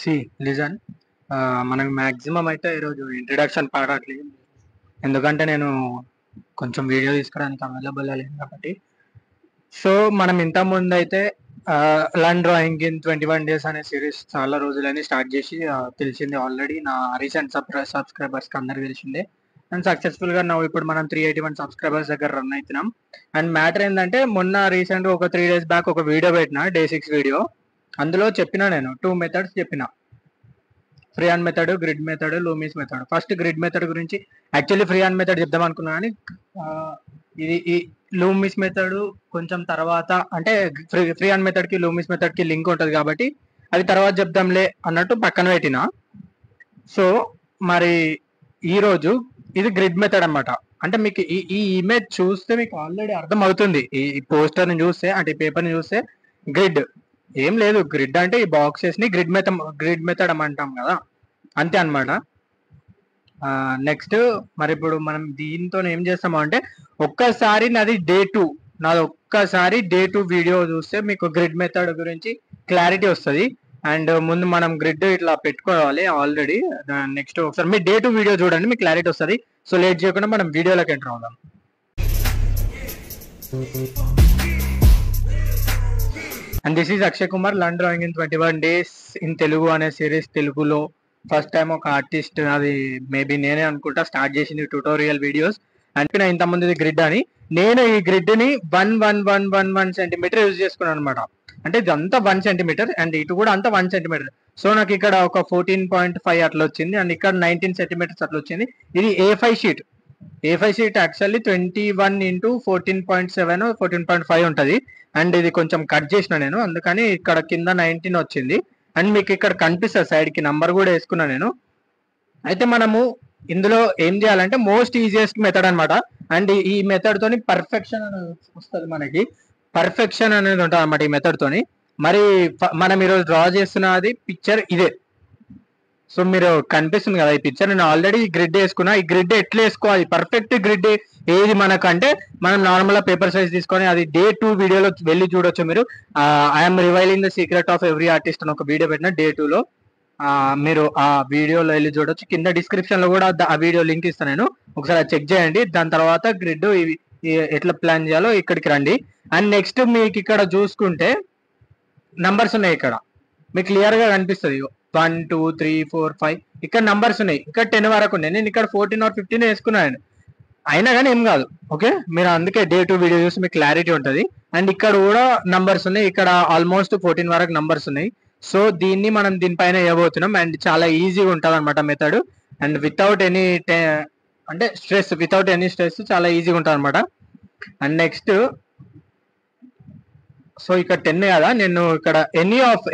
C listen మనకు maximum అయితే ఈరోజు ఇంట్రడక్షన్ పాడట్లేదు, ఎందుకంటే నేను కొంచెం వీడియో తీసుకోవడానికి అవైలబుల్ లేదు కాబట్టి. సో మనం ఇంత ముందు అయితే లర్న్ డ్రాయింగ్ ఇన్ 21 days అనే సిరీస్ చాలా రోజులని స్టార్ట్ చేసి తెలిసింది ఆల్రెడీ నా రీసెంట్ సబ్స్క్రైబర్స్కి అందరికి తెలిసిందే. అండ్ సక్సెస్ఫుల్గా ఇప్పుడు మనం 381 సబ్స్క్రైబర్స్ దగ్గర రన్ అవుతున్నాం. అండ్ మ్యాటర్ ఏంటంటే మొన్న రీసెంట్గా ఒక 3 days బ్యాక్ ఒక వీడియో పెట్టిన Day 6 వీడియో. అందులో చెప్పిన నేను 2 మెథడ్స్ చెప్పిన, free hand method, grid method, Loomis method. First grid method గురించి యాక్చువల్లీ ఫ్రీ హ్యాండ్ మెథడ్ చెప్దాం అనుకున్నా కానీ ఇది ఈ లూమిస్ మెథడ్ కొంచెం తర్వాత, అంటే ఫ్రీ హ్యాండ్ మెథడ్ కి లూమిస్ మెథడ్ కి లింక్ ఉంటుంది కాబట్టి అది తర్వాత చెప్దాంలే అన్నట్టు పక్కన పెట్టిన. సో మరి ఈరోజు ఇది గ్రిడ్ మెథడ్ అనమాట. అంటే మీకు ఈ ఇమేజ్ చూస్తే మీకు ఆల్రెడీ అర్థం అవుతుంది, ఈ పోస్టర్ని చూస్తే, అంటే ఈ పేపర్ని చూస్తే గ్రిడ్ ఏం లేదు. గ్రిడ్ అంటే ఈ బాక్సెస్ ని గ్రిడ్ మెథడ్ అంటాం కదా, అంతే అనమాట. నెక్స్ట్ మరి ఇప్పుడు మనం దీంతో ఏం చేస్తాము అంటే, ఒక్కసారి నాది డే టూ వీడియో చూస్తే మీకు గ్రిడ్ మెథడ్ గురించి క్లారిటీ వస్తుంది. అండ్ ముందు మనం గ్రిడ్ ఇట్లా పెట్టుకోవాలి ఆల్రెడీ. నెక్స్ట్ ఒకసారి మీ డే 2 వీడియో చూడండి, మీకు క్లారిటీ వస్తుంది. సో లేట్ చేయకుండా మనం వీడియోలోకి ఎంటర్ అవుదాం. And this is Akshay Kumar, learn drawing in 21 days in Telugu అనే సిరీస్. తెలుగులో ఫస్ట్ టైం ఒక ఆర్టిస్ట్, అది మేబీ నేనే అనుకుంటా, స్టార్ట్ చేసింది ట్యూటోరియల్ వీడియోస్. అంటే ఇంతమంది గ్రిడ్ అని, నేను ఈ గ్రిడ్ ని 1 సెంటీమీటర్ యూజ్ చేసుకున్నాను అనమాట. అంటే ఇది అంతా 1 సెంటీమీటర్ అండ్ ఇటు కూడా అంతా 1 సెంటీమీటర్. సో నాకు ఇక్కడ ఒక 14.5 అట్లా వచ్చింది, అండ్ ఇక్కడ 19 సెంటీమీటర్స్ అట్లా వచ్చింది. ఇది A5 షీట్ యాక్చువల్లీ 21 × 14.7 14.5 ఉంటుంది. అండ్ ఇది కొంచెం కట్ చేసిన నేను, అందుకని ఇక్కడ కింద 19 వచ్చింది. అండ్ మీకు ఇక్కడ కనిపిస్తుంది సైడ్ కి నంబర్ కూడా వేసుకున్నా నేను. అయితే మనము ఇందులో ఏం చేయాలంటే మోస్ట్ ఈజియెస్ట్ మెథడ్ అనమాట. అండ్ ఈ మెథడ్ తోని పర్ఫెక్షన్ అనేది వస్తుంది, మనకి పర్ఫెక్షన్ అనేది ఉంటుంది అనమాట ఈ మెథడ్ తోని. మరి మనం ఈరోజు డ్రా చేస్తున్నది పిక్చర్ ఇదే. సో మీరు కనిపిస్తుంది కదా ఈ పిక్చర్, నేను ఆల్రెడీ గ్రిడ్ వేసుకున్నా. ఈ గ్రిడ్ ఎట్లా వేసుకోవాలి, పర్ఫెక్ట్ గ్రిడ్ ఏది మనకంటే, మనం నార్మల్ గా పేపర్ సైజ్ తీసుకొని అది Day 2 వీడియోలో వెళ్ళి చూడొచ్చు మీరు. I'm revealing the secret of every artist అని ఒక వీడియో పెట్టిన Day 2 లో. మీరు ఆ వీడియోలో వెళ్ళి చూడొచ్చు. కింద డిస్క్రిప్షన్ లో కూడా ఆ వీడియో లింక్ ఇస్తాను నేను, ఒకసారి చెక్ చేయండి. దాని తర్వాత గ్రిడ్ ఎట్లా ప్లాన్ చేయాలో ఇక్కడికి రండి. అండ్ నెక్స్ట్ మీకు ఇక్కడ చూసుకుంటే నంబర్స్ ఉన్నాయి, ఇక్కడ మీకు క్లియర్ గా కనిపిస్తుంది. 1 2 3 4 5 ఇక్కడ నంబర్స్ ఉన్నాయి. ఇక్కడ 10 వరకు ఉన్నాయి. నేను ఇక్కడ 14 or 15 వేసుకున్నాను, అయినా కానీ ఏం కాదు. ఓకే, మీరు అందుకే Day 2 వీడియో చూసి మీకు క్లారిటీ ఉంటుంది. అండ్ ఇక్కడ కూడా నంబర్స్ ఉన్నాయి, ఇక్కడ ఆల్మోస్ట్ 14 వరకు నంబర్స్ ఉన్నాయి. సో దీన్ని మనం దీనిపైన వేయబోతున్నాం. అండ్ చాలా ఈజీగా ఉంటుంది అనమాట method. And without any stress చాలా ఈజీగా ఉంటుంది అనమాట. అండ్ నెక్స్ట్, సో ఇక్కడ 10 కదా, నేను ఇక్కడ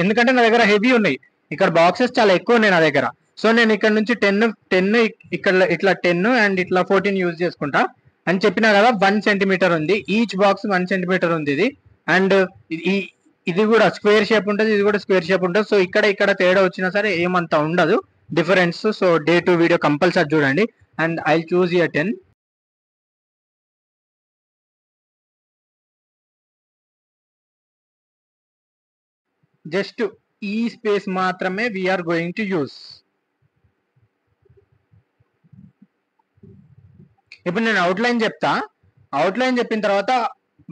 ఎందుకంటే నా దగ్గర హెవీ ఉన్నాయి, ఇక్కడ బాక్సెస్ చాలా ఎక్కువ ఉన్నాయి నా దగ్గర. సో నేను ఇక్కడ నుంచి 10 ఇక్కడ ఇట్లా 10 అండ్ ఇట్లా 14 యూజ్ చేసుకుంటా. అని చెప్పినా కదా 1 సెంటీమీటర్ ఉంది, ఈచ్ బాక్స్ 1 సెంటీమీటర్ ఉంది ఇది. అండ్ ఇది కూడా స్క్వేర్ షేప్ ఉంటుంది, ఇది కూడా స్క్వేర్ షేప్ ఉంటుంది. సో ఇక్కడ తేడా వచ్చినా సరే ఏమంతా ఉండదు difference. So Day 2 video compulsory చూడండి. And I choose year 10. Just ఈ స్పేస్ మాత్రమే వీఆర్ గోయింగ్ టు యూస్. ఇప్పుడు నేను అవుట్లైన్ చెప్తా, అవుట్లైన్ చెప్పిన తర్వాత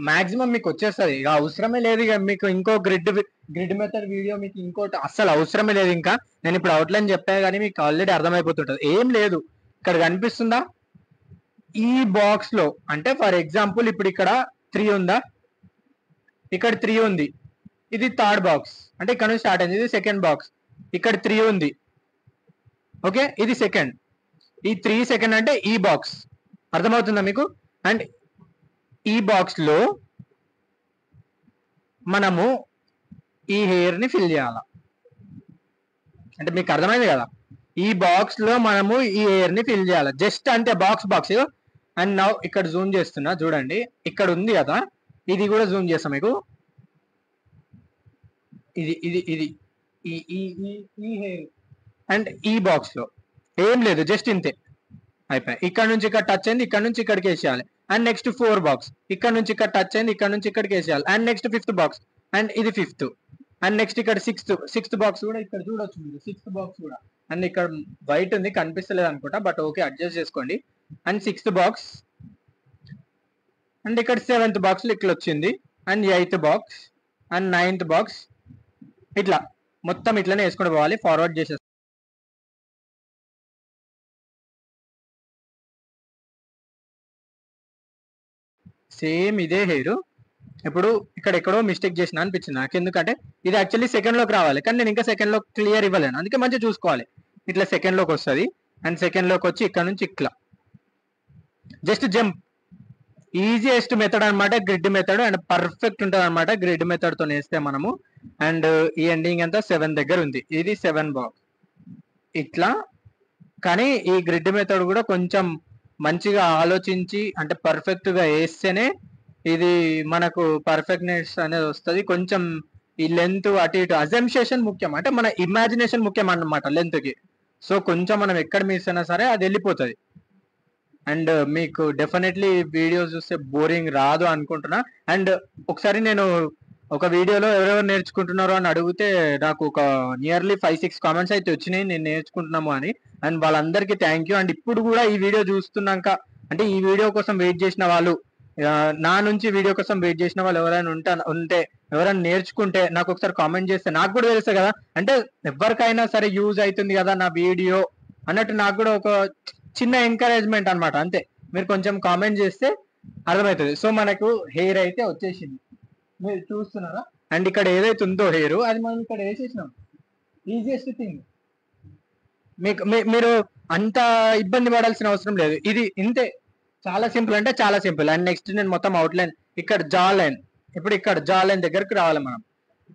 మాక్సిమం మీకు వచ్చేస్తుంది. ఇక అవసరమే లేదు, ఇక మీకు ఇంకో గ్రిడ్ మెథడ్ వీడియో మీకు ఇంకోటి అస్సలు అవసరమే లేదు. ఇంకా నేను ఇప్పుడు అవుట్లైన్ చెప్పా కానీ మీకు ఆల్రెడీ అర్థమైపోతుంటుంది. ఏం లేదు, ఇక్కడ కనిపిస్తుందా ఈ బాక్స్ లో, అంటే ఫర్ ఎగ్జాంపుల్ ఇప్పుడు ఇక్కడ 3 ఉందా, ఇక్కడ 3 ఉంది, ఇది థర్డ్ బాక్స్, అంటే ఇక్కడ నుంచి స్టార్ట్ అయింది. ఇది సెకండ్ బాక్స్, ఇక్కడ 3 ఉంది. ఓకే, ఇది సెకండ్, ఈ 3 సెకండ్ అంటే ఈ బాక్స్. అర్థమవుతుందా మీకు? అండ్ ఈ బాక్స్ లో మనము ఈ హెయిర్ ని ఫిల్ చేయాల, అంటే మీకు అర్థమైంది కదా. ఈ బాక్స్ లో మనము ఈ హెయిర్ ని ఫిల్ చేయాలి, జస్ట్ అంతే, బాక్స్. అండ్ నౌ ఇక్కడ జూమ్ చేస్తున్నా చూడండి, ఇక్కడ ఉంది కదా, ఇది కూడా జూమ్ చేస్తాం మీకు. ఇది ఈ హెయిర్ అండ్ ఈ బాక్స్ లో ఏం లేదు, జస్ట్ ఇంతే అయిపోయి. ఇక్కడ నుంచి ఇక్కడ టచ్ అయింది, ఇక్కడ నుంచి ఇక్కడికి వేసేయాలి. అండ్ నెక్స్ట్ 4 బాక్స్, ఇక్కడ నుంచి ఇక్కడ టచ్ అయింది, ఇక్కడ నుంచి ఇక్కడికి వేసేయాలి. And next 5th box, and ఇది 5th. అండ్ నెక్స్ట్ ఇక్కడ సిక్స్త్ బాక్స్ కూడా ఇక్కడ చూడొచ్చు మీరు, సిక్స్త్ బాక్స్ కూడా. అండ్ ఇక్కడ వైట్ ఉంది కనిపిస్తలేదు అనుకుంటా, బట్ ఓకే అడ్జస్ట్ చేసుకోండి. అండ్ సిక్స్త్ బాక్స్, అండ్ ఇక్కడ సెవెంత్ బాక్స్ ఇట్లా వచ్చింది. And eighth box and ninth box, ఇట్లా మొత్తం ఇట్లనే వేసుకొని పోవాలి. ఫార్వర్డ్ చేసేస్తాం. సేమ్ ఇదే హెయిర్. ఇప్పుడు ఇక్కడ ఎక్కడో మిస్టేక్ చేసిన అనిపించింది నాకు, ఎందుకంటే ఇది యాక్చువల్లీ సెకండ్ లోకి రావాలి, కానీ నేను ఇంకా సెకండ్ లో క్లియర్ ఇవ్వలేను, అందుకే మంచిగా చూసుకోవాలి. ఇట్లా సెకండ్ లోకి వస్తుంది. అండ్ సెకండ్ లోకి వచ్చి ఇక్కడ నుంచి ఇట్లా జస్ట్ జంప్. ఈజియెస్ట్ మెథడ్ అనమాట గ్రిడ్ మెథడ్, అండ్ పర్ఫెక్ట్ ఉంటుంది అనమాట గ్రిడ్ మెథడ్ తో వేస్తే మనము. అండ్ ఈ ఎండింగ్ అంతా 7 దగ్గర ఉంది, ఇది 7 బాక్స్ ఇట్లా. కానీ ఈ గ్రిడ్ మెథడ్ కూడా కొంచెం మంచిగా ఆలోచించి అంటే పర్ఫెక్ట్ గా వేస్తేనే ఇది మనకు పర్ఫెక్ట్నెస్ అనేది వస్తుంది. కొంచెం ఈ లెంత్ అటు ఇటు అజంప్షన్ ముఖ్యం, అంటే మన ఇమాజినేషన్ ముఖ్యం అన్నమాట లెంత్ కి. సో కొంచెం మనం ఎక్కడ మిస్ అయినా సరే అది వెళ్ళిపోతుంది. అండ్ మీకు డెఫినెట్లీ వీడియోస్ చూస్తే బోరింగ్ రాదు అనుకుంటున్నా. అండ్ ఒకసారి నేను ఒక వీడియోలో ఎవరెవరు నేర్చుకుంటున్నారో అని అడిగితే నాకు ఒక నియర్లీ 5-6 కామెంట్స్ అయితే వచ్చినాయి, నేను నేర్చుకుంటున్నాము అని. అండ్ వాళ్ళందరికీ థ్యాంక్ యూ. అండ్ ఇప్పుడు కూడా ఈ వీడియో చూస్తున్నాక, అంటే ఈ వీడియో కోసం వెయిట్ చేసిన వాళ్ళు, నా నుంచి వీడియో కోసం వెయిట్ చేసిన వాళ్ళు ఎవరైనా ఉంటే ఎవరైనా నేర్చుకుంటే నాకు ఒకసారి కామెంట్ చేస్తే నాకు కూడా తెలుస్తుంది కదా, అంటే ఎవరికైనా సరే యూజ్ అవుతుంది కదా నా వీడియో అన్నట్టు నాకు కూడా ఒక చిన్న ఎంకరేజ్మెంట్ అనమాట. అంతే, మీరు కొంచెం కామెంట్ చేస్తే అర్థమవుతుంది. సో మనకు హెయిర్ అయితే వచ్చేసింది, మీరు చూస్తున్నారా. అండ్ ఇక్కడ ఏదైతే ఉందో హెయిర్, అది మనం ఇక్కడ వేసేసినాం. ఈజియెస్ట్ థింగ్, మీరు అంత ఇబ్బంది పడాల్సిన అవసరం లేదు. ఇది ఇంతే, చాలా సింపుల్ అంటే చాలా సింపుల్. అండ్ నెక్స్ట్ నేను మొత్తం అవుట్లైన్, ఇక్కడ జా లైన్, ఇప్పుడు ఇక్కడ జా లైన్ దగ్గరకు రావాలి మనం.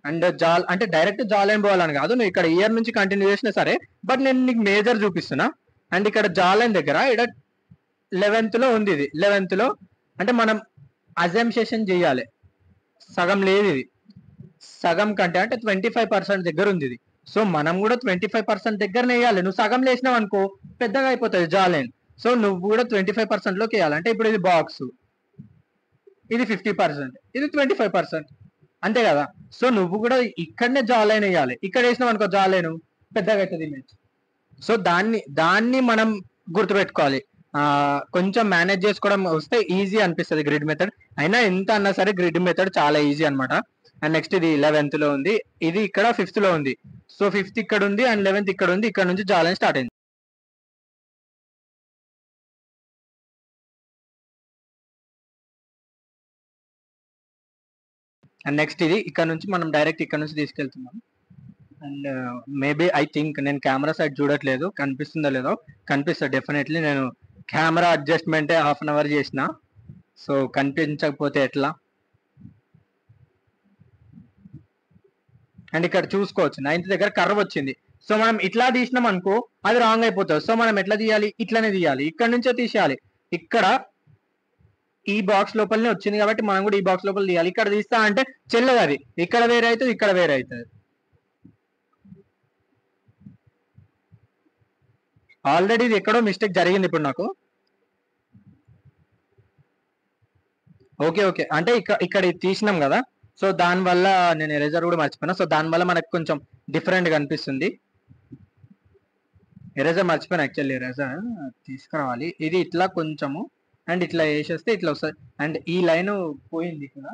అండ్ జా అంటే డైరెక్ట్ జా లైన్ పోవాలని కాదు, నువ్వు ఇక్కడ ఇయర్ నుంచి కంటిన్యూ చేసినా సరే, బట్ నేను నీకు మేజర్ చూపిస్తున్నా. అండ్ ఇక్కడ జా లైన్ దగ్గర ఇక్కడ 11th లో ఉంది, ఇది 11th లో. అంటే మనం అజంప్షన్ చేయాలి, సగం లేదు ఇది, సగం కంటే అంటే 25% దగ్గర ఉంది ఇది. సో మనం కూడా 25% దగ్గరనే వేయాలి. నువ్వు సగం లేసినావు అనుకో పెద్దగా అయిపోతుంది జా లైన్. సో నువ్వు కూడా 25% లోకి వేయాలి. అంటే ఇప్పుడు ఇది బాక్స్, ఇది 50%, ఇది 25%, అంతే కదా. సో నువ్వు కూడా ఇక్కడనే జా లైన్ వేయాలి. ఇక్కడ వేసినావు అనుకో జా లైన్ పెద్దగా అవుతుంది ఇమేజ్. సో దాన్ని మనం గుర్తుపెట్టుకోవాలి. కొంచెం మేనేజ్ చేసుకోవడం వస్తే ఈజీ అనిపిస్తుంది గ్రిడ్ మెథడ్. అయినా ఎంత అన్నా సరే గ్రిడ్ మెథడ్ చాలా ఈజీ అనమాట. అండ్ నెక్స్ట్ ఇది 11th లో ఉంది, ఇది ఇక్కడ 5th లో ఉంది. సో 5th ఇక్కడ ఉంది అండ్ 11th ఇక్కడ ఉంది, ఇక్కడ నుంచి జా లైన్ స్టార్ట్ అయింది. అండ్ నెక్స్ట్ ఇది ఇక్కడ నుంచి మనం డైరెక్ట్ ఇక్కడ నుంచి తీసుకెళ్తున్నాం. అండ్ మేబీ ఐ థింక్ నేను కెమెరా సైడ్ చూడట్లేదు, కనిపిస్తుందో లేదో, కనిపిస్తుంది డెఫినెట్లీ. నేను కెమెరా అడ్జస్ట్మెంటే 1/2 అవర్ చేసిన, సో కనిపించకపోతే ఎట్లా. అండ్ ఇక్కడ చూసుకోవచ్చు 9th దగ్గర కర్వ్ వచ్చింది. సో మనం ఇట్లా తీసినాం అనుకో అది రాంగ్ అయిపోతుంది. సో మనం ఎట్లా తీయాలి, ఇట్లానే తీయాలి, ఇక్కడ నుంచే తీసేయాలి. ఇక్కడ ఈ బాక్స్ లోపలనే వచ్చింది కాబట్టి మనం కూడా ఈ బాక్స్ లోపల తీయాలి. ఇక్కడ తీస్తా అంటే చెల్లదు, అది ఇక్కడ వేరే అవుతుంది, ఇక్కడ వేరే అవుతుంది. ఆల్రెడీ ఇది ఎక్కడో మిస్టేక్ జరిగింది ఇప్పుడు నాకు. ఓకే ఓకే, అంటే ఇక్కడ తీసినాం కదా, సో దానివల్ల నేను ఎరేజర్ కూడా మర్చిపోయినా. సో దానివల్ల మనకు కొంచెం డిఫరెంట్గా అనిపిస్తుంది. ఎరేజర్ మర్చిపోయినా, యాక్చువల్లీ ఎరేజర్ తీసుకురావాలి. ఇది ఇట్లా కొంచెము అండ్ ఇట్లా వేసేస్తే ఇట్లా వస్తుంది. అండ్ ఈ లైన్ పోయింది ఇక్కడ,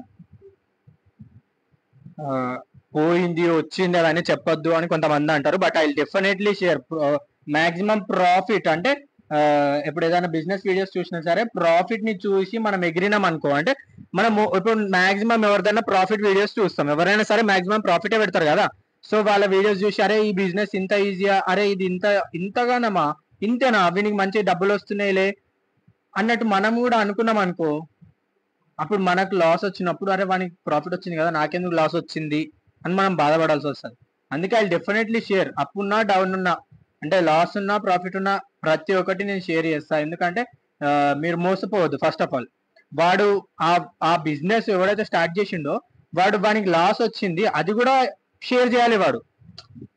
పోయింది వచ్చింది అని చెప్పొద్దు అని కొంతమంది అంటారు, but I definitely share maximum profit. అంటే ఇప్పుడు ఏదైనా బిజినెస్ వీడియోస్ చూసినా సరే ప్రాఫిట్ ని చూసి మనం ఎగిరినాం అనుకో, అంటే మనం ఇప్పుడు మాక్సిమం ఎవరిదైనా ప్రాఫిట్ వీడియోస్ చూస్తాం, ఎవరైనా సరే మాక్సిమం ప్రాఫిటే పెడతారు కదా. సో వాళ్ళ వీడియోస్ చూసి అరే ఈ బిజినెస్ ఇంత ఈజీయా, అరే ఇది ఇంతగానమా, ఇంతేనా, వీనికి మంచి డబ్బులు వస్తున్నాయిలే అన్నట్టు మనం కూడా అనుకున్నాం అనుకో, అప్పుడు మనకు లాస్ వచ్చినప్పుడు అరే వానికి ప్రాఫిట్ వచ్చింది కదా నాకెందుకు లాస్ వచ్చింది అని మనం బాధపడాల్సి వస్తుంది. అందుకే ఐ డెఫినెట్లీ షేర్, అప్ ఉన్నా డౌన్ ఉన్నా, అంటే లాస్ ఉన్నా ప్రాఫిట్ ఉన్నా ప్రతి ఒక్కటి నేను షేర్ చేస్తాను. ఎందుకంటే మీరు మోసపోవద్దు. ఫస్ట్ ఆఫ్ ఆల్ వాడు ఆ బిజినెస్ ఎవడైతే స్టార్ట్ చేసిండో వానికి లాస్ వచ్చింది, అది కూడా షేర్ చేయాలి వాడు.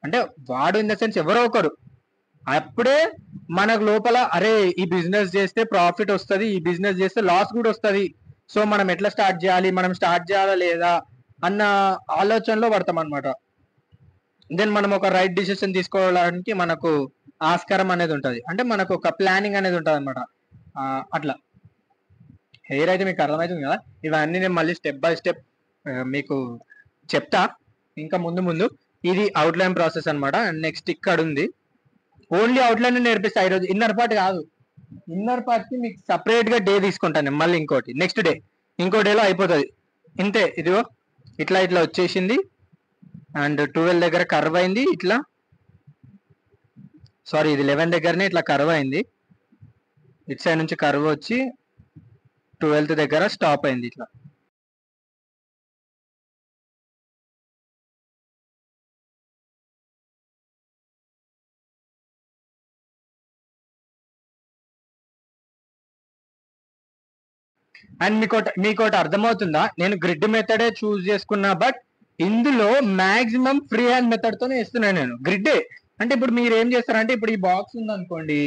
అంటే వాడు ఇన్ ద సెన్స్ ఎవరో ఒకరు, అప్పుడే మనకు లోపల అరే ఈ బిజినెస్ చేస్తే ప్రాఫిట్ వస్తుంది, ఈ బిజినెస్ చేస్తే లాస్ కూడా వస్తుంది, సో మనం ఎట్లా స్టార్ట్ చేయాలి, మనం స్టార్ట్ చేయాలా లేదా అన్న ఆలోచనలో పడతాం అనమాట. దెన్ మనం ఒక రైట్ డిసిషన్ తీసుకోవడానికి మనకు ఆస్కారం అనేది ఉంటుంది, అంటే మనకు ఒక ప్లానింగ్ అనేది ఉంటుంది అనమాట. అట్లా హెయిర్ అయితే మీకు అర్థమవుతుంది కదా. ఇవన్నీ నేను మళ్ళీ స్టెప్ బై స్టెప్ మీకు చెప్తా ఇంకా ముందు ముందు. ఇది అవుట్లైన్ ప్రాసెస్ అనమాట. అండ్ నెక్స్ట్ ఇక్కడ ఉంది, ఓన్లీ అవుట్లైన్ నేర్పిస్తా ఈరోజు. ఇన్నర్ పార్ట్ కాదు, ఇన్నర్ పార్ట్ కి మీకు సపరేట్ గా డే తీసుకుంటాను మళ్ళీ. ఇంకోటి నెక్స్ట్ డే, ఇంకో డేలో అయిపోతుంది. ఇంతే, ఇదిగో ఇట్లా ఇట్లా వచ్చేసింది. అండ్ 12 దగ్గర కర్వ్ అయింది ఇట్లా, సారీ ఇది 11 దగ్గరనే ఇట్లా కర్వ్ అయింది. ఇట్ సైడ్ నుంచి కర్వ్ వచ్చి 12th దగ్గర స్టాప్ అయింది ఇట్లా. అండ్ మీకోటి అర్థమవుతుందా, నేను గ్రిడ్ మెథడే చూస్ చేసుకున్నా, బట్ ఇందులో మాక్సిమం ఫ్రీ హ్యాండ్ మెథడ్ తోనే వేస్తున్నాను నేను గ్రిడ్డే. అంటే ఇప్పుడు మీరు ఏం చేస్తారంటే, ఇప్పుడు ఈ బాక్స్ ఉంది అనుకోండి,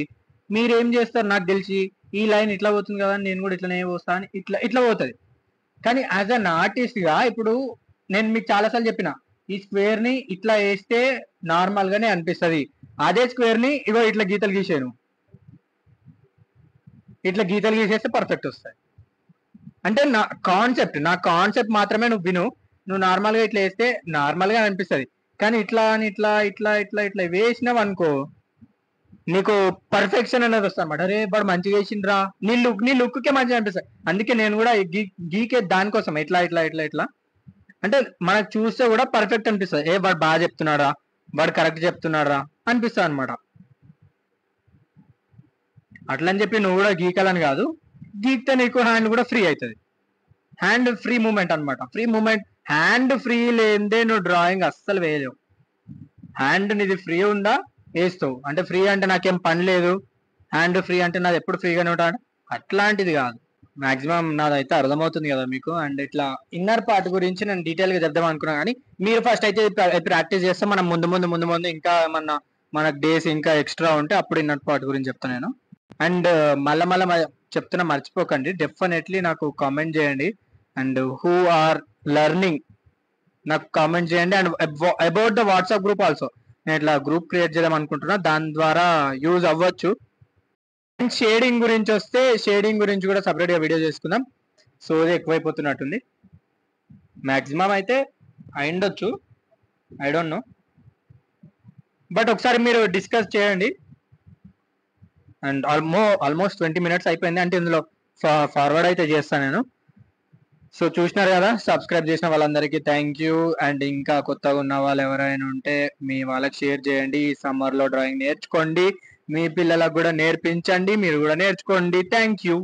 మీరు ఏం చేస్తారు నాకు తెలిసి, ఈ లైన్ ఇట్లా పోతుంది కదా, నేను కూడా ఇట్లనే పోస్తా అని ఇట్లా ఇట్లా పోతుంది. కానీ యాజ్ అన్ ఆర్టిస్ట్ గా ఇప్పుడు నేను మీకు చాలాసార్లు చెప్పిన, ఈ స్క్వేర్ ని ఇట్లా వేస్తే నార్మల్ గానే అనిపిస్తుంది. అదే స్క్వేర్ ని ఇగో ఇట్లా గీతలు గీసాను, ఇట్లా గీతలు గీసేస్తే పర్ఫెక్ట్ వస్తాయి. అంటే నా కాన్సెప్ట్ మాత్రమే నువ్వు విను. నువ్వు నార్మల్ గా ఇట్లా వేస్తే నార్మల్ గా అనిపిస్తుంది, కానీ ఇట్లా అని ఇట్లా ఇట్లా ఇట్లా ఇట్లా వేసినావు అనుకో, నీకు పర్ఫెక్షన్ అనేది వస్తుంది అనమాట. అరే వాడు మంచిగా వేసిండ్రా, నీ లుక్ కే మంచిగా అనిపిస్తుంది. అందుకే నేను కూడా గీకే దానికోసం ఇట్లా ఇట్లా ఇట్లా ఇట్లా, అంటే మనకు చూస్తే కూడా పర్ఫెక్ట్ అనిపిస్తుంది. ఏ వాడు బాగా చెప్తున్నాడా, వాడు కరెక్ట్ చెప్తున్నాడా అనిపిస్తుంది అనమాట. అట్లని చెప్పి నువ్వు కూడా గీకాలని కాదు, గీక్తే నీకు హ్యాండ్ కూడా ఫ్రీ అవుతుంది. హ్యాండ్ ఫ్రీ మూమెంట్ అనమాట. ఫ్రీ మూమెంట్, హ్యాండ్ ఫ్రీ లేదే నువ్వు డ్రాయింగ్ అస్సలు వేయలేవు. హ్యాండ్ నీది ఫ్రీ ఉందా వేస్తావు. అంటే ఫ్రీ అంటే నాకేం పని లేదు, హ్యాండ్ ఫ్రీ అంటే నాది ఎప్పుడు ఫ్రీగానే ఉంటాను, అట్లాంటిది కాదు. మాక్సిమం నాదైతే అర్థమవుతుంది కదా మీకు. అండ్ ఇట్లా ఇన్నర్ పార్ట్ గురించి నేను డీటెయిల్ గా చెప్దాం అనుకున్నా, కానీ మీరు ఫస్ట్ అయితే ప్రాక్టీస్ చేస్తే మనం ముందు ముందు ఇంకా మనకు డేస్ ఇంకా ఎక్స్ట్రా ఉంటే అప్పుడు ఇన్నర్ పార్ట్ గురించి చెప్తాను నేను. అండ్ మళ్ళా చెప్తున్నా, మర్చిపోకండి, డెఫినెట్లీ నాకు కామెంట్ చేయండి. అండ్ హూ ఆర్ లెర్నింగ్ నాకు కామెంట్ చేయండి. And about the WhatsApp group also, నేను ఇట్లా గ్రూప్ క్రియేట్ చేద్దాం అనుకుంటున్నా, దాని ద్వారా యూజ్ అవ్వచ్చు. అండ్ షేడింగ్ గురించి వస్తే, షేడింగ్ గురించి కూడా సపరేట్ గా వీడియో చేసుకుందాం. సో అది ఎక్కువైపోతున్నట్టుంది. మాక్సిమం అయితే అయిండొచ్చు, ఐ డోంట్ నో, బట్ ఒకసారి మీరు డిస్కస్ చేయండి. అండ్ ఆల్మోస్ట్ 20 minutes అయిపోయింది, అంటే ఇందులో ఫార్వర్డ్ అయితే చేస్తాను నేను. సో చూసినారు కదా, సబ్స్క్రైబ్ చేసిన వాళ్ళందరికీ థ్యాంక్ యూ. అండ్ ఇంకా కొత్తగా ఉన్న వాళ్ళు ఎవరైనా ఉంటే మీ వాళ్ళకి షేర్ చేయండి. ఈ సమ్మర్ లో డ్రాయింగ్ నేర్చుకోండి, మీ పిల్లలకు కూడా నేర్పించండి, మీరు కూడా నేర్చుకోండి. Thank you.